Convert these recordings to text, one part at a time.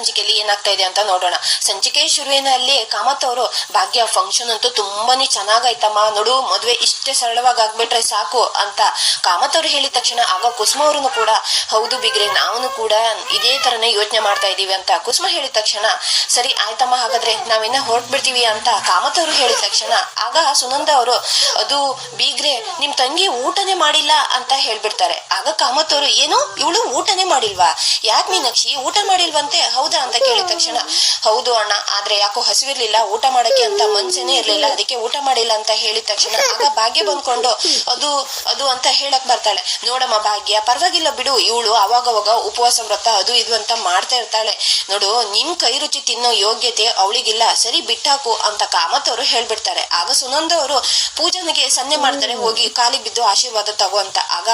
ಸಂಚಿಕೆಯಲ್ಲಿ ಏನಾಗ್ತಾ ಇದೆ ಅಂತ ನೋಡೋಣ. ಸಂಚಿಕೆ ಶುರುವಿನಲ್ಲಿ ಕಾಮತ್ ಅವರು ಭಾಗ್ಯ ಫಂಕ್ಷನ್ ಅಂತೂ ತುಂಬಾನೇ ಚೆನ್ನಾಗಾಯ್ತಮ್ಮ, ನೋಡು ಮದುವೆ ಇಷ್ಟೇ ಸರಳವಾಗಿ ಆಗ್ಬಿಟ್ರೆ ಸಾಕು ಅಂತ ಕಾಮತ್ ಅವರು ಹೇಳಿದ ತಕ್ಷಣ ಆಗ ಕುಸುಮ ಅವ್ರೂ ಕೂಡ ಹೌದು ಬಿಗ್ರೆ, ನಾವು ಕೂಡ ಇದೇ ತರನೇ ಯೋಚನೆ ಮಾಡ್ತಾ ಇದೀವಿ ಅಂತ ಕುಸುಮ ಹೇಳಿದ ತಕ್ಷಣ ಸರಿ ಆಯ್ತಮ್ಮ, ಹಾಗಾದ್ರೆ ನಾವಿನ್ನ ಹೊರಟ್ಬಿಡ್ತೀವಿ ಅಂತ ಕಾಮತ್ ಅವರು ಹೇಳಿದ ತಕ್ಷಣ ಆಗ ಸುನಂದ ಅವರು ಅದು ಬೀಗ್ರೆ ನಿಮ್ ತಂಗಿ ಊಟನೇ ಮಾಡಿಲ್ಲ ಅಂತ ಹೇಳ್ಬಿಡ್ತಾರೆ. ಆಗ ಕಾಮತ್ ಅವರು ಏನು ಇವಳು ಊಟನೇ ಮಾಡಿಲ್ವಾ, ಯಾಕೆ ಮೀನಾಕ್ಷಿ ಊಟ ಮಾಡಿಲ್ವಂತೆ, ಹೌದಾ ಅಂತ ಕೇಳಿದ ತಕ್ಷಣ ಹೌದು ಅಣ್ಣ, ಆದ್ರೆ ಯಾಕೋ ಹಸಿವಿರ್ಲಿಲ್ಲ, ಊಟ ಮಾಡಕ್ಕೆ ಅಂತ ಮನ್ಸೇನೆ ಇರ್ಲಿಲ್ಲ, ಅದಕ್ಕೆ ಊಟ ಮಾಡಿಲ್ಲ ಅಂತ ಹೇಳಿದ ತಕ್ಷಣ ಆಗ ಭಾಗ್ಯ ಬಂದ್ಕೊಂಡು ಅದು ಅದು ಅಂತ ಹೇಳಕ್ ಬರ್ತಾಳೆ. ನೋಡಮ್ಮ ಭಾಗ್ಯ, ಪರವಾಗಿಲ್ಲ ಬಿಡು, ಇವಳು ಅವಾಗವಾಗ ಉಪವಾಸ ವ್ರತ ಅದು ಇದು ಅಂತ ಮಾಡ್ತಾ ಇರ್ತಾಳೆ, ನೋಡು ನಿಮ್ ಕೈ ರುಚಿ ತಿನ್ನೋ ಯೋಗ್ಯತೆ ಅವಳಿಗಿಲ್ಲ, ಸರಿ ಬಿಟ್ಟಾಕು ಅಂತ ಕಾಮತ್ ಅವರು ಹೇಳ್ಬಿಡ್ತಾರೆ. ಆಗ ಸುನಂದ ಅವರು ಪೂಜನಿಗೆ ಸನ್ನೆ ಮಾಡ್ತಾರೆ, ಹೋಗಿ ಕಾಲಿಗೆ ಬಿದ್ದು ಆಶೀರ್ವಾದ ತಗೋ ಅಂತ. ಆಗ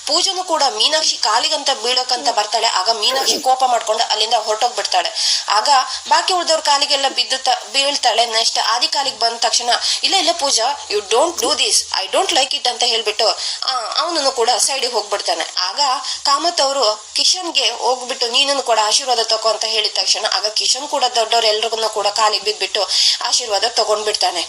ಪೂಜನು ಕೂಡ ಮೀನಾಕ್ಷಿ ಕಾಲಿಗಂತ ಬೀಳೋಕಂತ ಬರ್ತಾಳೆ. ಆಗ ಮೀನಾಕ್ಷಿ ಕೋಪ ಮಾಡ್ಕೊಂಡು ಅಲ್ಲಿಂದ ಹೊರಟೋಗ್ಬಿಡ್ತಾಳೆ. ಆಗ ಬಾಕಿ ಉಳಿದವ್ರ ಕಾಲಿಗೆಲ್ಲ ಬೀಳ್ತಾಳೆ. ನೆಕ್ಸ್ಟ್ ಆದಿ ಕಾಲಿಗೆ ಬಂದ ತಕ್ಷಣ ಇಲ್ಲ ಇಲ್ಲ Pooja, you don't do this, I don't like it ಅಂತ ಹೇಳ್ಬಿಟ್ಟು ಅವನನ್ನು ಕೂಡ ಸೈಡಿಗೆ ಹೋಗ್ಬಿಡ್ತಾನೆ. ಆಗ ಕಾಮತ್ ಅವರು ಕಿಶನ್ಗೆ ಹೋಗ್ಬಿಟ್ಟು ನೀನನ್ನು ಕೂಡ ಆಶೀರ್ವಾದ ತಗೋ ಅಂತ ಹೇಳಿದ ತಕ್ಷಣ ಆಗ ಕಿಶನ್ ಕೂಡ ದೊಡ್ಡವ್ರೆಲ್ರಿಗೂ ಕೂಡ ಕಾಲಿಗೆ ಬಿದ್ಬಿಟ್ಟು ಆಶೀರ್ವಾದ ತಗೊಂಡ್ಬಿಡ್ತಾನೆ.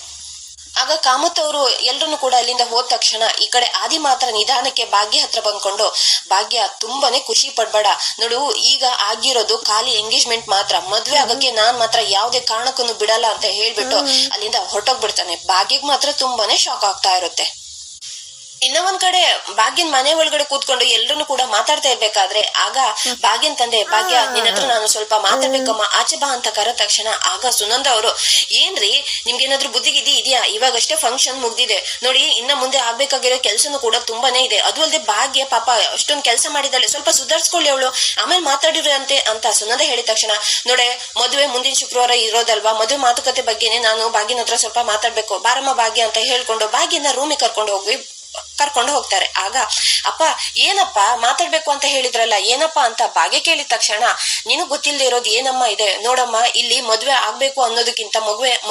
ಆಗ ಕಾಮತ್ ಅವರು ಎಲ್ರನ್ನು ಕೂಡ ಅಲ್ಲಿಂದ ಹೋದ ತಕ್ಷಣ ಈ ಕಡೆ ಆದಿ ಮಾತ್ರ ನಿಧಾನಕ್ಕೆ ಭಾಗ್ಯ ಹತ್ರ ಬಂದ್ಕೊಂಡು ಭಾಗ್ಯ ತುಂಬಾನೇ ಖುಷಿ ಪಡ್ಬೇಡ, ನೋಡು ಈಗ ಆಗಿರೋದು ಖಾಲಿ ಎಂಗೇಜ್ಮೆಂಟ್ ಮಾತ್ರ, ಮದ್ವೆ ಆಗಕ್ಕೆ ನಾನ್ ಮಾತ್ರ ಯಾವ್ದೇ ಕಾರಣಕ್ಕೂ ಬಿಡಲ್ಲ ಅಂತ ಹೇಳ್ಬಿಟ್ಟು ಅಲ್ಲಿಂದ ಹೊರಟೋಗ್ಬಿಡ್ತಾನೆ. ಭಾಗ್ಯಗ್ ಮಾತ್ರ ತುಂಬಾನೇ ಶಾಕ್ ಆಗ್ತಾ ಇರುತ್ತೆ. ಇನ್ನ ಒಂದ್ ಕಡೆ ಭಾಗ್ಯನ್ ಮನೆ ಒಳಗಡೆ ಕೂತ್ಕೊಂಡು ಎಲ್ರು ಕೂಡ ಮಾತಾಡ್ತಾ ಇರ್ಬೇಕಾದ್ರೆ ಆಗ ಭಾಗ್ಯನ್ ತಂದೆ ಭಾಗ್ಯ ನಿನ್ನ ಹತ್ರ ನಾನು ಸ್ವಲ್ಪ ಮಾತಾಡ್ಬೇಕಮ್ಮ, ಆಚೆ ಬಾ ಅಂತ ಕರೆದ ತಕ್ಷಣ ಆಗ ಸುನಂದ ಅವರು ಏನ್ರಿ ನಿಮ್ಗೇನಾದ್ರೂ ಬುದ್ಧಿಗಿದ್ದಿ ಇದೆಯಾ, ಇವಾಗಷ್ಟೇ ಫಂಕ್ಷನ್ ಮುಗ್ದಿದೆ ನೋಡಿ, ಇನ್ನ ಮುಂದೆ ಆಗ್ಬೇಕಾಗಿರೋ ಕೆಲ್ಸನೂ ಕೂಡ ತುಂಬಾನೇ ಇದೆ, ಅದು ಅಲ್ಲದೆ ಭಾಗ್ಯ ಪಾಪ ಅಷ್ಟೊಂದ್ ಕೆಲಸ ಮಾಡಿದಾಳೆ, ಸ್ವಲ್ಪ ಸುಧಾರಿಸ್ಕೊಳ್ಳಿ ಅವಳು, ಆಮೇಲೆ ಮಾತಾಡಿರೋ ಅಂತ ಸುನಂದ ಹೇಳಿದ ತಕ್ಷಣ ನೋಡೆ ಮದುವೆ ಮುಂದಿನ ಶುಕ್ರವಾರ ಇರೋದಲ್ವಾ, ಮದುವೆ ಮಾತುಕತೆ ಬಗ್ಗೆನೆ ನಾನು ಭಾಗ್ಯನ ಹತ್ರ ಸ್ವಲ್ಪ ಮಾತಾಡ್ಬೇಕು, ಬಾರಮ್ಮ ಭಾಗ್ಯ ಅಂತ ಹೇಳ್ಕೊಂಡು ಭಾಗ್ಯನ ರೂಮಿಗೆ ಕರ್ಕೊಂಡು ಹೋಗ್ತಾರೆ. ಆಗ ಅಪ್ಪ ಏನಪ್ಪ ಮಾತಾಡ್ಬೇಕು ಅಂತ ಹೇಳಿದ್ರಲ್ಲ, ಏನಪ್ಪ ಅಂತ ಭಾಗ್ಯ ಕೇಳಿದ ತಕ್ಷಣ ನಿನಗ್ ಗೊತ್ತಿಲ್ಲದೆ ಇರೋದು ಏನಮ್ಮ ಇದೆ, ನೋಡಮ್ಮ ಇಲ್ಲಿ ಮದ್ವೆ ಆಗ್ಬೇಕು ಅನ್ನೋದಕ್ಕಿಂತ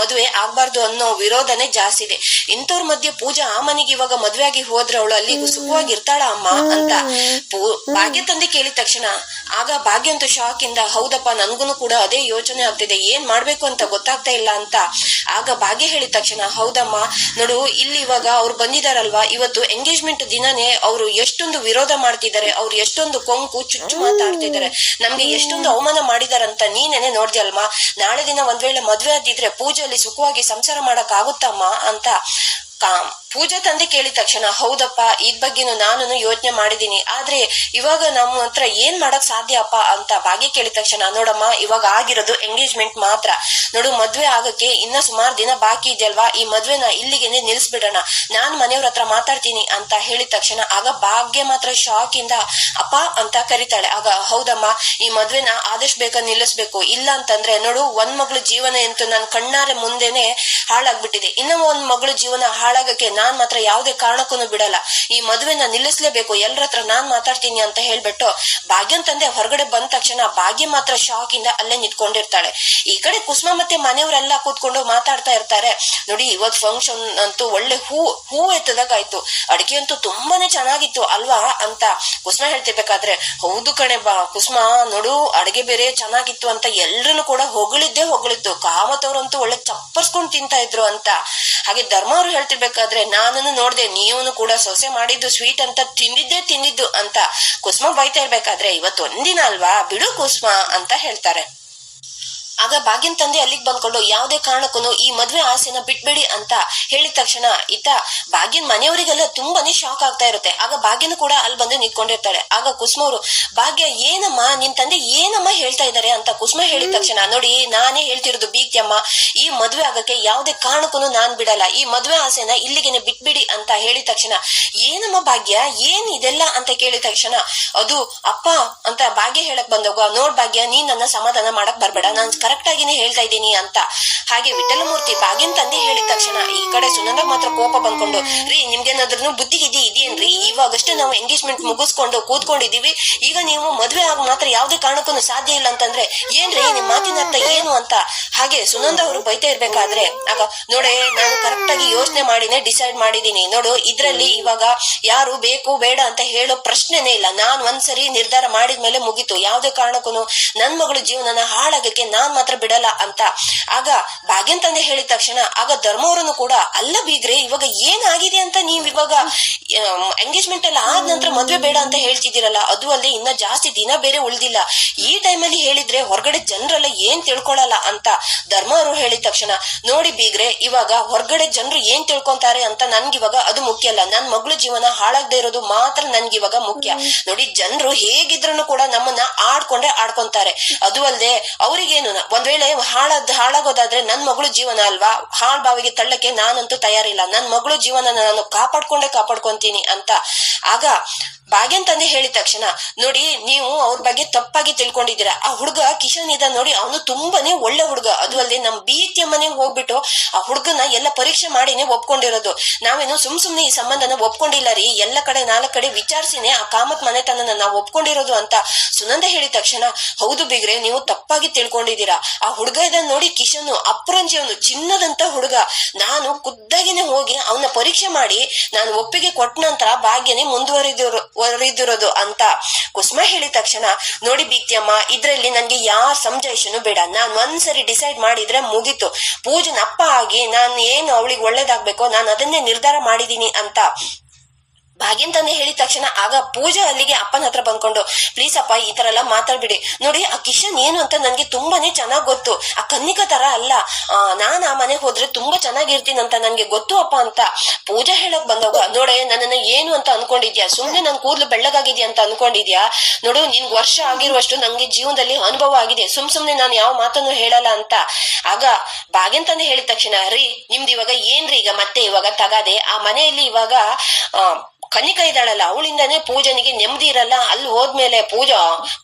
ಮದುವೆ ಆಗ್ಬಾರ್ದು ಅನ್ನೋ ವಿರೋಧನೆ ಜಾಸ್ತಿ ಇದೆ, ಇಂಥವ್ರ ಮಧ್ಯೆ ಪೂಜಾ ಆ ಮನೆಗೆ ಇವಾಗ ಮದ್ವೆ ಆಗಿ ಹೋದ್ರೆ ಅವಳು ಅಲ್ಲಿ ಸುಖವಾಗಿ ಇರ್ತಾಳ ಅಮ್ಮ ಅಂತ ಭಾಗ್ಯ ತಂದೆ ಕೇಳಿದ ತಕ್ಷಣ ಆಗ ಭಾಗ್ಯ ಅಂತೂ ಶಾಕ್ ಇಂದ ಹೌದಪ್ಪ ನನ್ಗೂ ಕೂಡ ಅದೇ ಯೋಚನೆ ಆಗ್ತಿದೆ, ಏನ್ ಮಾಡ್ಬೇಕು ಅಂತ ಗೊತ್ತಾಗ್ತಾ ಇಲ್ಲ ಅಂತ. ಆಗ ಭಾಗ್ಯ ಹೇಳಿದ ತಕ್ಷಣ ಹೌದಮ್ಮ ನೋಡು ಇಲ್ಲಿ ಇವಾಗ ಅವ್ರು ಬಂದಿದಾರಲ್ವಾ, ಇವತ್ತು ಎಂಗೇಜ್ಮೆಂಟ್ ದಿನನೇ ಅವರು ಎಷ್ಟೊಂದು ವಿರೋಧ ಮಾಡ್ತಿದ್ದಾರೆ, ಅವ್ರು ಎಷ್ಟೊಂದು ಕೊಂಕು ಚುಚ್ಚು ಮಾತಾಡ್ತಿದ್ದಾರೆ, ನಮ್ಗೆ ಎಷ್ಟೊಂದು ಅವಮಾನ ಮಾಡಿದಾರಂತ ನೀನೇನೆ ನೋಡ್ದ್ಯಲ್ವಾ, ನಾಳೆ ದಿನ ಒಂದ್ ವೇಳೆ ಮದ್ವೆ ಆದಿದ್ರೆ ಪೂಜೆಯಲ್ಲಿ ಸುಖವಾಗಿ ಸಂಸಾರ ಮಾಡಕ್ ಆಗುತ್ತಮ್ಮ ಅಂತ ಪೂಜಾ ತಂದೆ ಕೇಳಿದ ತಕ್ಷಣ ಹೌದಪ್ಪ ಇದ್ ಬಗ್ಗೆನು ನಾನು ಯೋಚನೆ ಮಾಡಿದೀನಿ, ಆದ್ರೆ ಇವಾಗ ನಮ್ಮ ಹತ್ರ ಏನ್ ಮಾಡಕ್ ಸಾಧ್ಯ ಅಪ್ಪ ಅಂತ ಭಾಗ್ಯ ಕೇಳಿದ ತಕ್ಷಣ ನೋಡಮ್ಮ ಇವಾಗ ಆಗಿರೋದು ಎಂಗೇಜ್ಮೆಂಟ್ ಮಾತ್ರ, ನೋಡು ಮದ್ವೆ ಆಗಕ್ಕೆ ಇನ್ನ ಸುಮಾರು ದಿನ ಬಾಕಿ ಇದೆಯಲ್ವಾ, ಈ ಮದ್ವೆನ ಇಲ್ಲಿಗೆನೆ ನಿಲ್ಸ್ಬಿಡೋಣ, ನಾನ್ ಮನೆಯವ್ರ ಹತ್ರ ಮಾತಾಡ್ತೀನಿ ಅಂತ ಹೇಳಿದ ತಕ್ಷಣ ಆಗ ಭಾಗ್ಯ ಮಾತ್ರ ಶಾಕ್ ಇಂದ ಅಪ್ಪ ಅಂತ ಕರಿತಾಳೆ. ಆಗ ಹೌದಮ್ಮ ಈ ಮದ್ವೆನ ಆದಷ್ಟು ಬೇಗ ನಿಲ್ಲಿಸ್ಬೇಕು, ಇಲ್ಲ ಅಂತಂದ್ರೆ ನೋಡು ಒಂದ್ ಮಗಳು ಜೀವನ ಅಂತೂ ನನ್ ಕಣ್ಣಾರೆ ಮುಂದೆನೆ ಹಾಳಾಗ್ಬಿಟ್ಟಿದೆ, ಇನ್ನ ಒಂದ್ ಮಗಳು ಜೀವನ ಹಾಳಾಗಕ್ಕೆ ನಾನ್ ಮಾತ್ರ ಯಾವ್ದೇ ಕಾರಣಕ್ಕೂ ಬಿಡಲ್ಲ, ಈ ಮದುವೆನ ನಿಲ್ಲಿಸ್ಲೇಬೇಕು, ಎಲ್ರ ಹತ್ರ ನಾನ್ ಮಾತಾಡ್ತೀನಿ ಅಂತ ಹೇಳ್ಬಿಟ್ಟು ಭಾಗ್ಯನ್ ತಂದೆ ಹೊರಗಡೆ ಬಂದ ತಕ್ಷಣ ಭಾಗ್ಯ ಮಾತ್ರ ಶಾಕ್ ಇಂದ ಅಲ್ಲೇ ನಿಂತ್ಕೊಂಡಿರ್ತಾಳೆ. ಈ ಕಡೆ ಕುಸುಮ ಮತ್ತೆ ಮನೆಯವರೆಲ್ಲ ಕೂತ್ಕೊಂಡು ಮಾತಾಡ್ತಾ ಇರ್ತಾರೆ. ನೋಡಿ ಇವತ್ ಫಂಕ್ಷನ್ ಅಂತೂ ಒಳ್ಳೆ ಹೂ ಎತ್ತದಾಗಾಯ್ತು, ಅಡ್ಗೆ ಅಂತೂ ತುಂಬಾನೇ ಚೆನ್ನಾಗಿತ್ತು ಅಲ್ವಾ ಅಂತ ಕುಸುಮ ಹೇಳ್ತಿರ್ಬೇಕಾದ್ರೆ ಹೌದು ಕಣೆ ಕುಸುಮ ನೋಡು ಅಡ್ಗೆ ಬೇರೆ ಚೆನ್ನಾಗಿತ್ತು ಅಂತ ಎಲ್ರನ್ನು ಕೂಡ ಹೊಗಳಿತ್ತು, ಕಾಮತ್ ಅವ್ರಂತೂ ಒಳ್ಳೆ ಚಪ್ಪರ್ಸ್ಕೊಂಡ್ ತಿಂತಾ ಇದ್ರು ಅಂತ. ಹಾಗೆ ಧರ್ಮ ಅವ್ರು ಹೇಳ್ತಿರ್ಬೇಕಾದ್ರೆ ನಾನು ನೋಡ್ದೆ ನೀವು ಕೂಡ ಸೊಸೆ ಮಾಡಿದ್ದು ಸ್ವೀಟ್ ಅಂತ ತಿಂದಿದ್ದು ಅಂತ ಕುಸುಮ ಬೈತಾ ಇರ್ಬೇಕಾದ್ರೆ ಇವತ್ತು ಒಂದಿನ ಅಲ್ವಾ ಬಿಡು ಕುಸುಮ ಅಂತ ಹೇಳ್ತಾರೆ. ಆಗ ಭಾಗ್ಯನ್ ತಂದೆ ಅಲ್ಲಿಗೆ ಬಂದ್ಕೊಂಡು ಯಾವ್ದೇ ಕಾರಣಕ್ಕೂ ಈ ಮದ್ವೆ ಆಸೆನ ಬಿಟ್ಬೇಡಿ ಅಂತ ಹೇಳಿದ ತಕ್ಷಣ ಇತ್ತ ಭಾಗ್ಯನ್ ಮನೆಯವರಿಗೆಲ್ಲ ತುಂಬಾನೇ ಶಾಕ್ ಆಗ್ತಾ ಇರುತ್ತೆ. ಆಗ ಭಾಗ್ಯನು ಕೂಡ ಅಲ್ಲಿ ಬಂದು ನಿಂತ್ಕೊಂಡಿರ್ತಾಳೆ. ಆಗ ಕುಸುಮ ಅವರು ಭಾಗ್ಯ ಏನಮ್ಮ ನಿನ್ ತಂದೆ ಏನಮ್ಮ ಹೇಳ್ತಾ ಇದ್ದಾರೆ ಅಂತ ಕುಸುಮ ಹೇಳಿದ ತಕ್ಷಣ ನೋಡಿ ನಾನೇ ಹೇಳ್ತಿರೋದು ಬೀಗ್ಯಮ್ಮ, ಈ ಮದ್ವೆ ಆಗಕ್ಕೆ ಯಾವ್ದೇ ಕಾರಣಕ್ಕೂ ನಾನ್ ಬಿಡಲ್ಲ, ಈ ಮದ್ವೆ ಆಸೆನ ಇಲ್ಲಿಗೆನೆ ಬಿಟ್ಬಿಡಿ ಅಂತ ಹೇಳಿದ ತಕ್ಷಣ ಏನಮ್ಮ ಭಾಗ್ಯ ಏನ್ ಇದೆಲ್ಲ ಅಂತ ಕೇಳಿದ ತಕ್ಷಣ ಅದು ಅಪ್ಪ ಅಂತ ಭಾಗ್ಯ ಹೇಳಕ್ ಬಂದೋಗ ನೋಡ್ ಭಾಗ್ಯ ನೀನ್ ನನ್ನ ಸಮಾಧಾನ ಮಾಡಕ್ ಬರ್ಬೇಡ, ನಾನ್ ಕರೆಕ್ಟ್ ಆಗಿನೇ ಹೇಳ್ತಾ ಇದ್ದೀನಿ ಅಂತ. ಹಾಗೆ ವಿಠಲಮೂರ್ತಿ ಭಾಗ್ಯನ್ ತಂದೆ ಹೇಳಿದ ತಕ್ಷಣ ಈ ಕಡೆ ಸುನಂದ ಮಾತ್ರ ಕೋಪ ಬಂದ್ಕೊಂಡು, ರೀ ನಿಮ್ಗೇನಾದ್ರೂ ಬುದ್ಧಿ ಇದೆಯೇನ್ರಿ? ಇವಾಗಷ್ಟೇ ನಾವು ಎಂಗೇಜ್ಮೆಂಟ್ ಮುಗಿಸ್ಕೊಂಡು ಕೂತ್ಕೊಂಡಿದೀವಿ, ಈಗ ನೀವು ಮದ್ವೆ ಆಗ ಮಾತ್ರ ಯಾವ್ದೇ ಕಾರಣಕ್ಕೂ ಸಾಧ್ಯ ಇಲ್ಲ ಅಂತಂದ್ರೆ ಏನ್ರಿ ನಿಮ್ ಮಾತಿನ ಅರ್ಥ ಏನು ಅಂತ. ಹಾಗೆ ಸುನಂದ ಅವರು ಬೈತಾ ಇರ್ಬೇಕಾದ್ರೆ ಆಗ ನೋಡೆ ನಾನು ಕರೆಕ್ಟ್ ಆಗಿ ಯೋಚನೆ ಮಾಡಿನೇ ಡಿಸೈಡ್ ಮಾಡಿದೀನಿ ನೋಡು, ಇದ್ರಲ್ಲಿ ಇವಾಗ ಯಾರು ಬೇಕು ಬೇಡ ಅಂತ ಹೇಳೋ ಪ್ರಶ್ನೆನೇ ಇಲ್ಲ. ನಾನ್ ಒಂದ್ಸರಿ ನಿರ್ಧಾರ ಮಾಡಿದ್ಮೇಲೆ ಮುಗೀತು. ಯಾವ್ದೇ ಕಾರಣಕ್ಕೂ ನನ್ ಮಗಳು ಜೀವನನ ಹಾಳಾಗಕ್ಕೆ ನಾನ್ ಮಾತ್ರ ಬಿಡಲ್ಲ ಅಂತ. ಆಗ ಭಾಗ್ಯನ್ ತಂದೆ ಹೇಳಿದ ತಕ್ಷಣ ಆಗ ಧರ್ಮವರನ್ನು ಕೂಡ, ಅಲ್ಲ ಬೀಗ್ರೆ ಇವಾಗ ಏನಾಗಿದೆ ಅಂತ ನೀವ್ ಇವಾಗ ಎಂಗೇಜ್ಮೆಂಟ್ ಎಲ್ಲ ಆದ ನಂತರ ಮದ್ವೆ ಬೇಡ ಅಂತ ಹೇಳ್ತಿದ್ದೀರಲ್ಲ, ಅದು ಅಲ್ಲದೆ ಇನ್ನ ಜಾಸ್ತಿ ದಿನ ಬೇರೆ ಉಳ್ದಿಲ್ಲ, ಈ ಟೈಮಲ್ಲಿ ಹೇಳಿದ್ರೆ ಹೊರಗಡೆ ಜನರೆಲ್ಲ ಏನ್ ತಿಳ್ಕೊಳಲ್ಲ ಅಂತ ಧರ್ಮ ಅವರು ಹೇಳಿದ ತಕ್ಷಣ, ನೋಡಿ ಬೀಗ್ರೆ ಇವಾಗ ಹೊರಗಡೆ ಜನರು ಏನ್ ತಿಳ್ಕೊಂತಾರೆ ಅಂತ ನನ್ಗಿವಾಗ ಅದು ಮುಖ್ಯ ಅಲ್ಲ, ನನ್ ಮಗಳು ಜೀವನ ಹಾಳಾಗದೆ ಇರೋದು ಮಾತ್ರ ನನ್ಗಿವಾಗ ಮುಖ್ಯ. ನೋಡಿ ಜನರು ಹೇಗಿದ್ರು ಕೂಡ ನಮ್ಮನ್ನ ಆಡ್ಕೊಂತಾರೆ. ಅದು ಅಲ್ಲದೆ ಅವ್ರಿಗೇನು ಒಂದ್ ವೇಳೆ ಹಾಳಾಗೋದಾದ್ರೆ ನನ್ ಮಗಳು ಜೀವನ ಅಲ್ವಾ, ಹಾಳ್ ಬಾವಿಗೆ ತಳ್ಳಕ್ಕೆ ನಾನಂತೂ ತಯಾರಿಲ್ಲ, ನನ್ ಮಗಳು ಜೀವನ ನಾನು ಕಾಪಾಡ್ಕೊಂತೀನಿ ಅಂತ. ಆಗ ಭಾಗ್ಯನ್ ತಂದೆ ಹೇಳಿದ ತಕ್ಷಣ, ನೋಡಿ ನೀವು ಅವ್ರ ಬಗ್ಗೆ ತಪ್ಪಾಗಿ ತಿಳ್ಕೊಂಡಿದ್ದೀರಾ. ಆ ಹುಡುಗ ಕಿಶನ್ ಇದ ನೋಡಿ, ಅವನು ತುಂಬಾನೇ ಒಳ್ಳೆ ಹುಡುಗ. ಅದು ಅಲ್ಲದೆ ನಮ್ ಬೀತಿಯ ಮನೆಗೆ ಹೋಗ್ಬಿಟ್ಟು ಆ ಹುಡುಗನ ಎಲ್ಲ ಪರೀಕ್ಷೆ ಮಾಡಿನೇ ಒಪ್ಕೊಂಡಿರೋದು. ನಾವೇನು ಸುಮ್ನೆ ಈ ಸಂಬಂಧನ ಒಪ್ಕೊಂಡಿಲ್ಲ ರೀ, ಎಲ್ಲ ಕಡೆ 4 ಕಡೆ ವಿಚಾರಿಸಿನೇ ಆ ಕಾಮತ್ ಮನೆತನನ ನಾವು ಒಪ್ಕೊಂಡಿರೋದು ಅಂತ ಸುನಂದ ಹೇಳಿದ ತಕ್ಷಣ, ಹೌದು ಬಿಗ್ರೆ ನೀವು ತಪ್ಪಾಗಿ ತಿಳ್ಕೊಂಡಿದ್ದೀರಾ. ಆ ಹುಡುಗ ಇದನ್ನ ನೋಡಿ ಕಿಶನ್ ಅಪ್ರಂಜಿ, ಅವನು ಚಿನ್ನದಂತ ಹುಡುಗ. ನಾನು ಖುದ್ದಾಗಿನೇ ಹೋಗಿ ಅವನ ಪರೀಕ್ಷೆ ಮಾಡಿ ನಾನು ಒಪ್ಪಿಗೆ ಕೊಟ್ಟ ನಂತರ ಭಾಗ್ಯನೇ ಮುಂದುವರಿದಿರೋದು ಅಂತ ಕುಸುಮ ಹೇಳಿದ ತಕ್ಷಣ, ನೋಡಿ ಬೀಗ್ತಿಯಮ್ಮ ಇದ್ರಲ್ಲಿ ನನ್ಗೆ ಯಾರ ಸಂಜಾಯಿಷನು ಬೇಡ, ನಾನ್ ಒಂದ್ಸರಿ ಡಿಸೈಡ್ ಮಾಡಿದ್ರೆ ಮುಗೀತು. ಪೂಜನ್ ಅಪ್ಪ ಆಗಿ ನಾನು ಏನು ಅವಳಿಗೆ ಒಳ್ಳೇದಾಗ್ಬೇಕೋ ನಾನು ಅದನ್ನೇ ನಿರ್ಧಾರ ಮಾಡಿದೀನಿ ಅಂತ ಭಾಗ್ಯನ್ ತಂದೆ ಹೇಳಿದ ತಕ್ಷಣ ಆಗ ಪೂಜಾ ಅಲ್ಲಿಗೆ ಅಪ್ಪನ ಹತ್ರ ಬಂದ್ಕೊಂಡು, ಪ್ಲೀಸ್ ಅಪ್ಪ ಈ ತರ ಎಲ್ಲ ಮಾತಾಡ್ಬಿಡಿ, ನೋಡಿ ಆ ಕಿಶನ್ ಏನು ಅಂತ ನನ್ಗೆ ತುಂಬಾನೇ ಚೆನ್ನಾಗ್ ಗೊತ್ತು, ಆ ಕನ್ನಿಕಾ ತರ ಅಲ್ಲ, ನಾನ್ ಆ ಮನೆಗೆ ಹೋದ್ರೆ ತುಂಬಾ ಚೆನ್ನಾಗಿರ್ತೀನಿ ಅಂತ ನನ್ಗೆ ಗೊತ್ತು ಅಪ್ಪ ಅಂತ ಪೂಜಾ ಹೇಳಕ್ ಬಂದಾಗ, ನೋಡೆ ನನ್ನನ್ನ ಏನು ಅಂತ ಅನ್ಕೊಂಡಿದ್ಯಾ, ಸುಮ್ನೆ ನನ್ ಕೂದ್ಲು ಬೆಳ್ಳಗಾಗಿದ್ಯಾ ಅಂತ ಅನ್ಕೊಂಡಿದ್ಯಾ, ನೋಡು ನಿನ್ಗೆ ವರ್ಷ ಆಗಿರುವಷ್ಟು ನಂಗೆ ಜೀವನದಲ್ಲಿ ಅನುಭವ ಆಗಿದೆ, ಸುಮ್ನೆ ನಾನು ಯಾವ ಮಾತನ್ನು ಹೇಳಲ್ಲ ಅಂತ. ಆಗ ಭಾಗ್ಯನ್ ತಂದೆ ಹೇಳಿದ ತಕ್ಷಣ, ರೀ ನಿಮ್ದು ಇವಾಗ ಏನ್ರಿ ಈಗ ಮತ್ತೆ ಇವಾಗ ತಗಾದೆ, ಆ ಮನೆಯಲ್ಲಿ ಇವಾಗ ಕನ್ನಿಕಾ ಇದ್ದಾಳಲ್ಲ ಅವಳಿಂದಾನೇ ಪೂಜನಿಗೆ ನೆಮ್ಮದಿ ಇರಲ್ಲ, ಅಲ್ಲಿ ಹೋದ್ಮೇಲೆ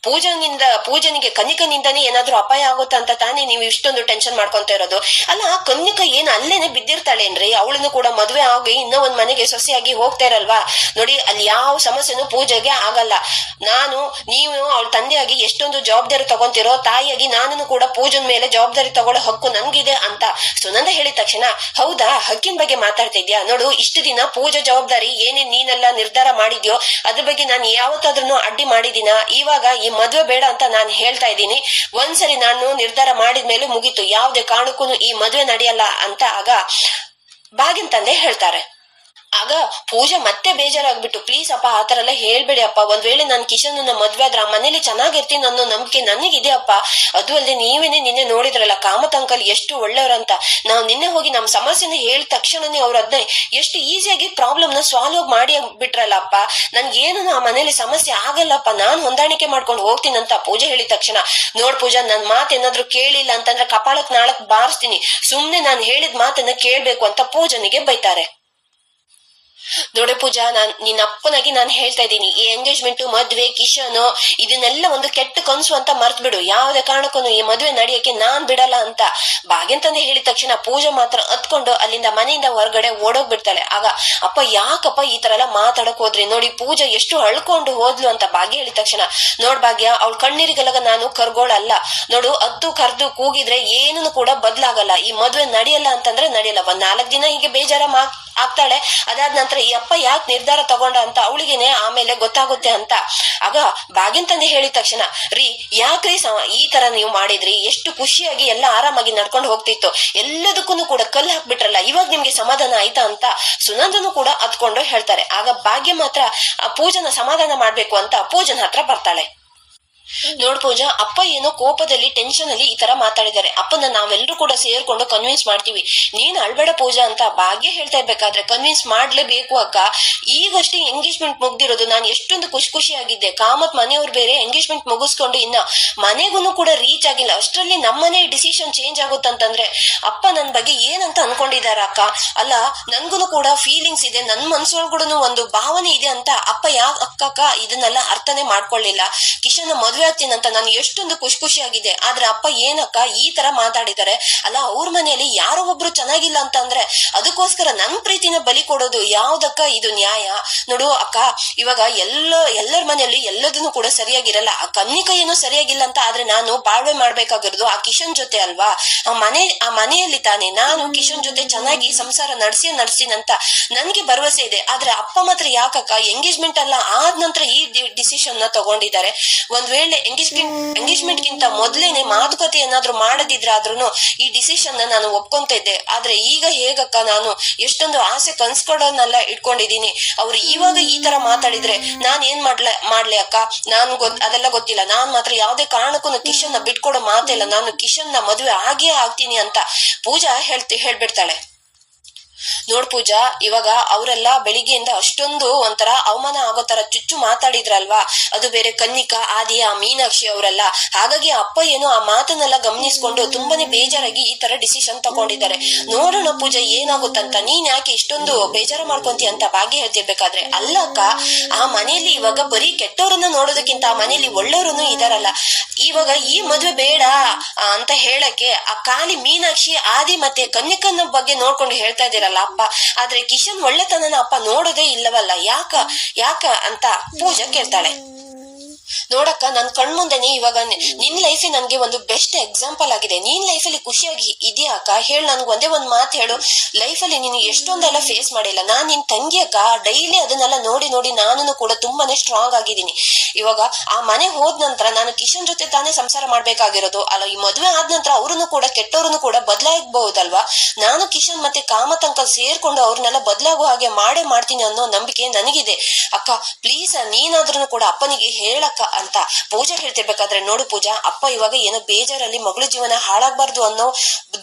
ಪೂಜನಿಗೆ ಕನ್ನಿಕನಿಂದಾನೇ ಏನಾದ್ರೂ ಅಪಾಯ ಆಗುತ್ತಾ ಅಂತ ತಾನೇ ನೀವು ಇಷ್ಟೊಂದು ಟೆನ್ಷನ್ ಮಾಡ್ಕೊಂತ ಇರೋದು. ಅಲ್ಲ ಆ ಕನ್ನಿಕಾ ಏನ್ ಅಲ್ಲೇನೆ ಬಿದ್ದಿರ್ತಾಳೇನ್ರಿ, ಅವಳನ್ನು ಕೂಡ ಮದ್ವೆ ಆಗಿ ಇನ್ನೂ ಒಂದ್ ಮನೆಗೆ ಸೊಸೆಯಾಗಿ ಹೋಗ್ತಾ ಇರಲ್ವಾ, ನೋಡಿ ಅಲ್ಲಿ ಯಾವ ಸಮಸ್ಯೆನೂ ಪೂಜೆಗೆ ಆಗಲ್ಲ. ನೀವು ಅವಳ ತಂದೆಯಾಗಿ ಎಷ್ಟೊಂದು ಜವಾಬ್ದಾರಿ ತಗೊಂತಿರೋ, ತಾಯಿಯಾಗಿ ನಾನು ಕೂಡ ಪೂಜನ್ ಮೇಲೆ ಜವಾಬ್ದಾರಿ ತಗೊಳ್ಳೋ ಹಕ್ಕು ನನ್ಗಿದೆ ಅಂತ ಸುನಂದ ಹೇಳಿದ ತಕ್ಷಣ, ಹೌದಾ ಹಕ್ಕಿನ ಬಗ್ಗೆ ಮಾತಾಡ್ತಿದ್ಯಾ, ನೋಡು ಇಷ್ಟು ದಿನ ಪೂಜಾ ಜವಾಬ್ದಾರಿ ಏನೇನ್ ನೀನೆಲ್ಲ ನಿರ್ಧಾರ ಮಾಡಿದ್ಯೋ ಅದ್ರ ಬಗ್ಗೆ ನಾನು ಯಾವತ್ತಾದ್ರೂ ಅಡ್ಡಿ ಮಾಡಿದೀನ, ಇವಾಗ ಈ ಮದ್ವೆ ಬೇಡ ಅಂತ ನಾನು ಹೇಳ್ತಾ ಇದ್ದೀನಿ, ಒಂದ್ಸರಿ ನಾನು ನಿರ್ಧಾರ ಮಾಡಿದ್ಮೇಲೆ ಮುಗೀತು, ಯಾವ್ದೇ ಕಾರಣಕ್ಕೂ ಈ ಮದ್ವೆ ನಡೆಯಲ್ಲ ಅಂತ ಆಗ ಭಾಗ್ಯನ್ ತಂದೆ ಹೇಳ್ತಾರೆ. ಆಗ ಪೂಜಾ ಮತ್ತೆ ಬೇಜಾರಾಗ್ಬಿಟ್ಟು, ಪ್ಲೀಸ್ ಅಪ್ಪ ಆತರ ಎಲ್ಲ ಹೇಳ್ಬೇಡಿ ಅಪ್ಪ, ಒಂದ್ ವೇಳೆ ನಾನ್ ಕಿಶನ್ ಮದ್ವೆ ಆದ್ರ ಆ ಮನೇಲಿ ಚೆನ್ನಾಗಿರ್ತೀನಿ ಅನ್ನೋ ನಂಬಿಕೆ ನನಗಿದೆ ಅಪ್ಪ, ಅದು ಅಲ್ಲದೆ ನೀವೇನೆ ನಿನ್ನೆ ನೋಡಿದ್ರಲ್ಲ ಕಾಮತ್ ಅಂಕಲ್ ಎಷ್ಟು ಒಳ್ಳೆಯವ್ರಂತ, ನಾವು ನಿನ್ನೆ ಹೋಗಿ ನಮ್ ಸಮಸ್ಯೆನ ಹೇಳಿದ ತಕ್ಷಣನೇ ಅವ್ರ ಅದನ್ನ ಎಷ್ಟು ಈಸಿಯಾಗಿ ಪ್ರಾಬ್ಲಮ್ ನ ಸಾಲ್ವ್ ಮಾಡಿ ಬಿಟ್ರಲ್ಲ ಅಪ್ಪ, ನನ್ಗೇನು ಆ ಮನೇಲಿ ಸಮಸ್ಯೆ ಆಗಲ್ಲಪ್ಪ, ನಾನ್ ಹೊಂದಾಣಿಕೆ ಮಾಡ್ಕೊಂಡು ಹೋಗ್ತೀನಂತ ಪೂಜೆ ಹೇಳಿದ ತಕ್ಷಣ, ನೋಡ್ ಪೂಜಾ ನನ್ ಮಾತೇನಾದ್ರು ಕೇಳಿಲ್ಲ ಅಂತಂದ್ರೆ ಕಪಾಳಕ್ ನಾಳಕ್ ಬಾರಿಸ್ತೀನಿ, ಸುಮ್ನೆ ನಾನ್ ಹೇಳಿದ ಮಾತನ್ನ ಕೇಳ್ಬೇಕು ಅಂತ ಪೂಜನಿಗೆ ಬೈತಾರೆ. ನೋಡಿ ಪೂಜಾ, ನಿನ್ನ ಅಪ್ಪನಾಗಿ ನಾನು ಹೇಳ್ತಾ ಇದ್ದೀನಿ, ಈ ಎಂಗೇಜ್ಮೆಂಟ್ ಮದ್ವೆ ಕಿಶನ್ ಇದನ್ನೆಲ್ಲ ಒಂದು ಕೆಟ್ಟ ಕನ್ಸು ಅಂತ ಮರ್ತ್ ಬಿಡು, ಯಾವ್ದೇ ಕಾರಣಕ್ಕೂ ಈ ಮದ್ವೆ ನಡೆಯಕ್ಕೆ ನಾನ್ ಬಿಡಲ್ಲ ಅಂತ ಭಾಗ್ಯನ್ ತಂದೆ ಹೇಳಿದ ತಕ್ಷಣ ಪೂಜಾ ಮಾತ್ರ ಹತ್ಕೊಂಡು ಅಲ್ಲಿಂದ ಮನೆಯಿಂದ ಹೊರಗಡೆ ಓಡೋಗ್ಬಿಡ್ತಾಳೆ. ಆಗ ಅಪ್ಪ ಯಾಕಪ್ಪ ಈ ತರ ಎಲ್ಲ ಮಾತಾಡಕ್ ಹೋದ್ರಿ, ನೋಡಿ ಪೂಜಾ ಎಷ್ಟು ಅಳ್ಕೊಂಡು ಹೋದ್ಲು ಅಂತ ಭಾಗ್ಯ ಹೇಳಿದ ತಕ್ಷಣ, ನೋಡ್ ಭಾಗ್ಯ ಅವಳ ಕಣ್ಣೀರಿಗೆಲ್ಲ ನಾನು ಕರ್ಗೋಳಲ್ಲ, ನೋಡು ಹತ್ತು ಕರ್ದು ಕೂಗಿದ್ರೆ ಏನನ್ನು ಕೂಡ ಬದ್ಲಾಗಲ್ಲ, ಈ ಮದ್ವೆ ನಡೆಯಲ್ಲ ಅಂತಂದ್ರೆ ನಡೆಯಲ್ಲ, ಒಂದ್ 4 ದಿನ ಹೀಗೆ ಬೇಜಾರ ಆಗ್ತಾಳೆ, ಅದಾದ ನಂತರ ಈ ಅಪ್ಪ ಯಾಕೆ ನಿರ್ಧಾರ ತಗೊಂಡ ಅಂತ ಅವಳಿಗೆನೆ ಆಮೇಲೆ ಗೊತ್ತಾಗುತ್ತೆ ಅಂತ. ಆಗ ಭಾಗ್ಯನ್ ತಂದೆ ಹೇಳಿದ ತಕ್ಷಣ, ರೀ ಯಾಕ್ರಿ ಈ ತರ ನೀವು ಮಾಡಿದ್ರಿ, ಎಷ್ಟು ಖುಷಿಯಾಗಿ ಎಲ್ಲ ಆರಾಮಾಗಿ ನಡ್ಕೊಂಡು ಹೋಗ್ತಿತ್ತು, ಎಲ್ಲದಕ್ಕೂ ಕೂಡ ಕಲ್ಲು ಹಾಕ್ಬಿಟ್ರಲ್ಲ, ಇವಾಗ ನಿಮ್ಗೆ ಸಮಾಧಾನ ಆಯ್ತಾ ಅಂತ ಸುನಂದನು ಕೂಡ ಹತ್ಕೊಂಡು ಹೇಳ್ತಾರೆ. ಆಗ ಭಾಗ್ಯ ಮಾತ್ರ ಪೂಜನ ಸಮಾಧಾನ ಮಾಡ್ಬೇಕು ಅಂತ ಪೂಜನ ಹತ್ರ ಬರ್ತಾಳೆ. ನೋಡ್ ಪೂಜಾ, ಅಪ್ಪ ಏನೋ ಕೋಪದಲ್ಲಿ ಟೆನ್ಷನ್ ಅಲ್ಲಿ ಈ ತರ ಮಾತಾಡಿದ್ದಾರೆ, ಅಪ್ಪನ ನಾವೆಲ್ಲರೂ ಕೂಡ ಸೇರ್ಕೊಂಡು ಕನ್ವಿನ್ಸ್ ಮಾಡ್ತೀವಿ, ನೀನ್ ಅಳ್ಬೇಡ ಪೂಜಾ ಅಂತ ಭಾಗ್ಯ ಹೇಳ್ತಾ ಇರ್ಬೇಕಾದ್ರೆ, ಕನ್ವಿನ್ಸ್ ಮಾಡ್ಲೇಬೇಕು ಅಕ್ಕ, ಈಗಷ್ಟೇ ಎಂಗೇಜ್ಮೆಂಟ್ ಮುಗ್ದಿರೋದು, ನಾನು ಎಷ್ಟೊಂದು ಖುಷಿಯಾಗಿದ್ದೆ, ಕಾಮತ್ ಮನೆಯವ್ರು ಬೇರೆ ಎಂಗೇಜ್ಮೆಂಟ್ ಮುಗಿಸ್ಕೊಂಡು ಇನ್ನ ಮನೆಗೂ ಕೂಡ ರೀಚ್ ಆಗಿಲ್ಲ, ಅಷ್ಟರಲ್ಲಿ ನಮ್ಮನೆ ಡಿಸಿಷನ್ ಚೇಂಜ್ ಆಗುತ್ತಂತಂದ್ರೆ ಅಪ್ಪ ನನ್ ಬಗ್ಗೆ ಏನಂತ ಅನ್ಕೊಂಡಿದಾರ ಅಕ್ಕ, ಅಲ್ಲ ನನ್ಗೂ ಕೂಡ ಫೀಲಿಂಗ್ಸ್ ಇದೆ, ನನ್ ಮನ್ಸೊಳಗೂನು ಒಂದು ಭಾವನೆ ಇದೆ ಅಂತ ಅಪ್ಪ ಯಾಕೆ ಅಕ್ಕ ಇದನ್ನೆಲ್ಲ ಅರ್ಥನೇ ಮಾಡ್ಕೊಳ್ಳಿಲ್ಲ, ಕಿಶನ್ ಮದ್ವೆ ಆಗ್ತೀನಂತ ನಾನು ಎಷ್ಟೊಂದು ಖುಷಿಯಾಗಿದೆ. ಆದ್ರೆ ಅಪ್ಪ ಏನಕ್ಕ ಈ ತರ ಮಾತಾಡಿದ್ದಾರೆ ಅಲ್ಲ, ಅವ್ರ ಮನೆಯಲ್ಲಿ ಯಾರೋ ಒಬ್ರು ಚೆನ್ನಾಗಿಲ್ಲ ಅಂತ ಅಂದ್ರೆ ಅದಕ್ಕೋಸ್ಕರ ನನ್ ಪ್ರೀತಿನ ಬಲಿ ಕೊಡೋದು ಯಾವ್ದಕ್ಕ ಇದು ನ್ಯಾಯ? ನೋಡು ಅಕ್ಕ, ಇವಾಗ ಎಲ್ಲರ ಮನೆಯಲ್ಲಿ ಎಲ್ಲದನ್ನು ಕೂಡ ಸರಿಯಾಗಿರಲ್ಲ. ಆ ಕನ್ನಿಕ ಏನೋ ಸರಿಯಾಗಿಲ್ಲ ಅಂತ ಆದ್ರೆ ನಾನು ಬಾಳ್ವೆ ಮಾಡ್ಬೇಕಾಗಿರೋದು ಆ ಕಿಶನ್ ಜೊತೆ ಅಲ್ವಾ? ಆ ಮನೆಯಲ್ಲಿ ತಾನೆ ನಾನು ಕಿಶನ್ ಜೊತೆ ಚೆನ್ನಾಗಿ ಸಂಸಾರ ನಡೆಸ್ತೀನಂತ ನನ್ಗೆ ಭರವಸೆ ಇದೆ. ಆದ್ರೆ ಅಪ್ಪ ಮಾತ್ರ ಯಾಕಕ್ಕ ಎಂಗೇಜ್ಮೆಂಟ್ ಅಲ್ಲ ಆದ ನಂತರ ಈ ಡಿಸಿಷನ್ ನ ತಗೊಂಡಿದ್ದಾರೆ? ಒಂದ್ ವೇಳೆ ಎಂಗೇಜ್ಮೆಂಟ್ ಗಿಂತ ಮೊದ್ಲೇನೆ ಮಾತುಕತೆ ಏನಾದ್ರು ಮಾಡದಿದ್ರಾದ್ರೂ ಈ ಡಿಸಿಷನ್ ನಾನು ಒಪ್ಕೊಂತ ಇದ್ದೆ. ಆದ್ರೆ ಈಗ ಹೇಗಕ್ಕ, ನಾನು ಎಷ್ಟೊಂದು ಆಸೆ ಕನ್ಸ್ಕೊಡೋನೆಲ್ಲ ಇಟ್ಕೊಂಡಿದೀನಿ. ಅವ್ರು ಇವಾಗ ಈ ತರ ಮಾತಾಡಿದ್ರೆ ನಾನ್ ಏನ್ ಮಾಡ್ಲಿ ಅಕ್ಕ? ಅದೆಲ್ಲ ಗೊತ್ತಿಲ್ಲ. ನಾನ್ ಮಾತ್ರ ಯಾವ್ದೇ ಕಾರಣಕ್ಕೂ ಕಿಶನ್ ನ ಬಿಟ್ಕೊಡೋ ಮಾತಿಲ್ಲ. ನಾನು ಕಿಶನ್ ನ ಮದುವೆ ಆಗೇ ಆಗ್ತೀನಿ ಅಂತ ಪೂಜಾ ಹೇಳ್ಬಿಡ್ತಾಳೆ. ನೋಡ್ ಪೂಜಾ, ಇವಾಗ ಅವರೆಲ್ಲ ಬೆಳಿಗ್ಗೆಯಿಂದ ಅಷ್ಟೊಂದು ಒಂಥರ ಅವಮಾನ ಆಗೋ ತರ ಚುಚ್ಚು ಮಾತಾಡಿದ್ರಲ್ವಾ, ಅದು ಬೇರೆ ಕನ್ನಿಕಾ, ಆದಿ, ಆ ಮೀನಾಕ್ಷಿ ಅವರೆಲ್ಲ. ಹಾಗಾಗಿ ಅಪ್ಪ ಏನೋ ಆ ಮಾತನ್ನೆಲ್ಲ ಗಮನಿಸ್ಕೊಂಡು ತುಂಬಾನೇ ಬೇಜಾರಾಗಿ ಈ ತರ ಡಿಸಿಷನ್ ತಗೊಂಡಿದ್ದಾರೆ. ನೋಡೋಣ ಪೂಜಾ ಏನಾಗುತ್ತಂತ. ನೀನ್ ಯಾಕೆ ಇಷ್ಟೊಂದು ಬೇಜಾರ ಮಾಡ್ಕೊಂತಿ ಅಂತ ಭಾಗ್ಯ ಹೇಳ್ತಿರ್ಬೇಕಾದ್ರೆ, ಅಲ್ಲ ಅಕ್ಕ, ಆ ಮನೆಯಲ್ಲಿ ಇವಾಗ ಬರೀ ಕೆಟ್ಟವ್ರನ್ನ ನೋಡೋದಕ್ಕಿಂತ ಆ ಮನೆಯಲ್ಲಿ ಒಳ್ಳೆಯವ್ರನ್ನು ಇದಾರಲ್ಲ. ಇವಾಗ ಈ ಮದ್ವೆ ಬೇಡ ಅಂತ ಹೇಳಕ್ಕೆ ಆ ಖಾಲಿ ಮೀನಾಕ್ಷಿ, ಆದಿ ಮತ್ತೆ ಕನ್ನಿಕನ ಬಗ್ಗೆ ನೋಡ್ಕೊಂಡು ಹೇಳ್ತಾ ಇದ್ದೀರಲ್ಲ ಅಪ್ಪ. ಆದ್ರೆ ಕಿಶನ್ ಒಳ್ಳೆತನನ ಅಪ್ಪ ನೋಡೋದೇ ಇಲ್ಲವಲ್ಲ, ಯಾಕ ಅಂತ ಪೂಜಾ ಕೇಳ್ತಾಳೆ. ನೋಡಕ್ಕ, ನನ್ ಕಣ್ಮುಂದೆನೆ ಇವಾಗ ನಿನ್ ಲೈಫ್ ನನ್ಗೆ ಒಂದು ಬೆಸ್ಟ್ ಎಕ್ಸಾಂಪಲ್ ಆಗಿದೆ. ನೀನ್ ಲೈಫಲ್ಲಿ ಖುಷಿಯಾಗಿ ಇದೆಯಾ ಅಕ್ಕ? ಹೇಳು, ನನ್ಗೆ ಒಂದೇ ಒಂದ್ ಮಾತು ಹೇಳು. ಲೈಫಲ್ಲಿ ನೀನು ಎಷ್ಟೊಂದೆಲ್ಲ ಫೇಸ್ ಮಾಡಿಲ್ಲ. ನಾನ್ ನಿನ್ ತಂಗಿ ಅಕ್ಕ. ಡೈಲಿ ಅದನ್ನೆಲ್ಲ ನೋಡಿ ನಾನು ಕೂಡ ತುಂಬಾನೇ ಸ್ಟ್ರಾಂಗ್ ಆಗಿದ್ದೀನಿ. ಇವಾಗ ಆ ಮನೆ ಹೋದ ನಂತರ ನಾನು ಕಿಶನ್ ಜೊತೆ ತಾನೇ ಸಂಸಾರ ಮಾಡ್ಬೇಕಾಗಿರೋದು ಅಲ್ಲ. ಈ ಮದ್ವೆ ಆದ ನಂತರ ಅವ್ರನ್ನು ಕೂಡ ಕೆಟ್ಟವ್ರನ್ನು ಕೂಡ ಬದಲಾಗಬಹುದಲ್ವಾ? ನಾನು ಕಿಶನ್ ಮತ್ತೆ ಕಾಮತ್ ಅಂಕಲ್ ಸೇರ್ಕೊಂಡು ಅವ್ರನ್ನೆಲ್ಲ ಬದಲಾಗೋ ಹಾಗೆ ಮಾಡ್ತೀನಿ ಅನ್ನೋ ನಂಬಿಕೆ ನನಗಿದೆ ಅಕ್ಕ. ಪ್ಲೀಸ್ ನೀನಾದ್ರೂ ಕೂಡ ಅಪ್ಪನಿಗೆ ಹೇಳಕ್ಕ ಅಂತ ಪೂಜಾ ಹೇಳ್ತಿರ್ಬೇಕಾದ್ರೆ, ನೋಡು ಪೂಜಾ, ಅಪ್ಪ ಇವಾಗ ಏನೋ ಬೇಜಾರಲ್ಲಿ ಮಗಳು ಜೀವನ ಹಾಳಾಗ್ಬಾರ್ದು ಅನ್ನೋ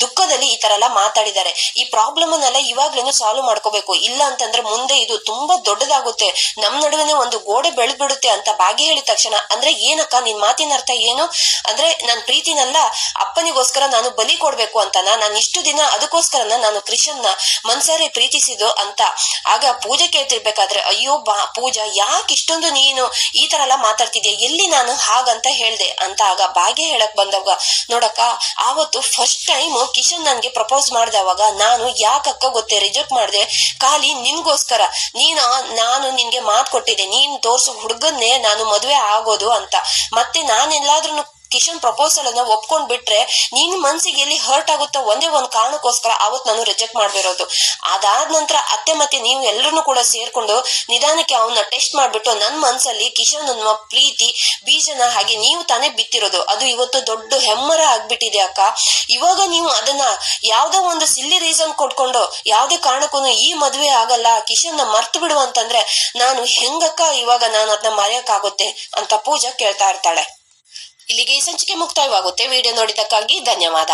ದುಃಖದಲ್ಲಿ ಈ ತರ ಎಲ್ಲ ಮಾತಾಡಿದ್ದಾರೆ. ಈ ಪ್ರಾಬ್ಲಮ್ ಅನ್ನೆಲ್ಲ ಇವಾಗ್ಲೇನು ಸಾಲ್ವ್ ಮಾಡ್ಕೋಬೇಕು. ಇಲ್ಲ ಅಂತಂದ್ರೆ ಮುಂದೆ ಇದು ತುಂಬಾ ದೊಡ್ಡದಾಗುತ್ತೆ, ನಮ್ ನಡುವೆನೆ ಒಂದು ಗೋಡೆ ಬೆಳೆದ್ಬಿಡುತ್ತೆ ಅಂತ ಭಾಗ್ಯ ಹೇಳಿದ ತಕ್ಷಣ, ಅಂದ್ರೆ ಏನಕ್ಕ ನಿನ್ ಮಾತಿನ ಅರ್ಥ ಏನು? ಅಂದ್ರೆ ನನ್ ಪ್ರೀತಿನೆಲ್ಲ ಅಪ್ಪನಿಗೋಸ್ಕರ ನಾನು ಬಲಿ ಕೊಡ್ಬೇಕು ಅಂತನ? ನಾನು ಇಷ್ಟು ದಿನ ಅದಕ್ಕೋಸ್ಕರನ ನಾನು ಕೃಷ್ಣನ್ನ ಮನ್ಸಾರೆ ಪ್ರೀತಿಸಿದ್ದು ಅಂತ. ಆಗ ಪೂಜೆ ಕೇಳ್ತಿರ್ಬೇಕಾದ್ರೆ, ಅಯ್ಯೋ ಪೂಜಾ, ಯಾಕೆ ಇಷ್ಟೊಂದು ನೀನು ಈ ತರ ಎಲ್ಲ ಮಾತಾಡ್ತಿದ್ಯಾ? ಎಲ್ಲಿ ನಾನು ಹಾಗಂತ ಹೇಳ್ದೆ ಅಂತ ಆಗ ಭಾಗ್ಯ ಹೇಳಕ್ ಬಂದವಾಗ, ನೋಡಕ್ಕ, ಆವತ್ತು ಫಸ್ಟ್ ಟೈಮ್ ಕಿಶನ್ ನನ್ಗೆ ಪ್ರಪೋಸ್ ಮಾಡ್ದವಾಗ ನಾನು ಯಾಕಕ್ಕ ಗೊತ್ತೇ ರಿಜೆಕ್ಟ್ ಮಾಡ್ದೆ? ಖಾಲಿ ನಿನ್ಗೋಸ್ಕರ. ನಾನು ನಿನ್ಗೆ ಮಾತು ಕೊಟ್ಟಿದ್ದೆ, ನೀನ್ ತೋರ್ಸೋ ಹುಡುಗನ್ನೇ ನಾನು ಮದ್ವೆ ಆಗೋದು ಅಂತ. ಮತ್ತೆ ನಾನೆಲ್ಲಾದ್ರೂ ಕಿಶನ್ ಪ್ರಪೋಸಲ್ ಅನ್ನ ಒಪ್ಕೊಂಡ್ ಬಿಟ್ರೆ ನಿನ್ ಮನ್ಸಿಗೆ ಎಲ್ಲಿ ಹರ್ಟ್ ಆಗುತ್ತೋ ಒಂದೇ ಒಂದ್ ಕಾರಣಕ್ಕೋಸ್ಕರ ಅವತ್ ನಾನು ರಿಜೆಕ್ಟ್ ಮಾಡ್ಬಿರೋದು. ಅದಾದ ನಂತರ ಅತ್ತೆ ಮತ್ತೆ ನೀವು ಎಲ್ಲರನ್ನು ಕೂಡ ಸೇರ್ಕೊಂಡು ನಿಧಾನಕ್ಕೆ ಅವನ್ನ ಟೆಸ್ಟ್ ಮಾಡ್ಬಿಟ್ಟು ನನ್ ಮನ್ಸಲ್ಲಿ ಕಿಶನ್ ಅನ್ನುವ ಪ್ರೀತಿ ಬೀಜನ ಹಾಗೆ ನೀವು ತಾನೇ ಬಿತ್ತಿರೋದು. ಅದು ಇವತ್ತು ದೊಡ್ಡ ಹೆಮ್ಮರ ಆಗ್ಬಿಟ್ಟಿದೆ ಅಕ್ಕ. ಇವಾಗ ನೀವು ಅದನ್ನ ಯಾವ್ದೋ ಒಂದು ಸಿಲ್ಲಿ ರೀಸನ್ ಕೊಟ್ಕೊಂಡು ಯಾವ್ದೇ ಕಾರಣಕ್ಕೂ ಈ ಮದ್ವೆ ಆಗಲ್ಲ, ಕಿಶನ್ ನ ಮರ್ತು ಬಿಡು ಅಂತಂದ್ರೆ ನಾನು ಹೆಂಗಕ್ಕ ಇವಾಗ ನಾನು ಅದನ್ನ ಮರೆಯಕ್ಕಾಗುತ್ತೆ ಅಂತ ಪೂಜಾ ಕೇಳ್ತಾ ಇರ್ತಾಳೆ. ಇಲ್ಲಿಗೆ ಈ ಸಂಚಿಕೆ ಮುಕ್ತಾಯವಾಗುತ್ತೆ. ವಿಡಿಯೋ ನೋಡಿದ್ದಕ್ಕಾಗಿ ಧನ್ಯವಾದ.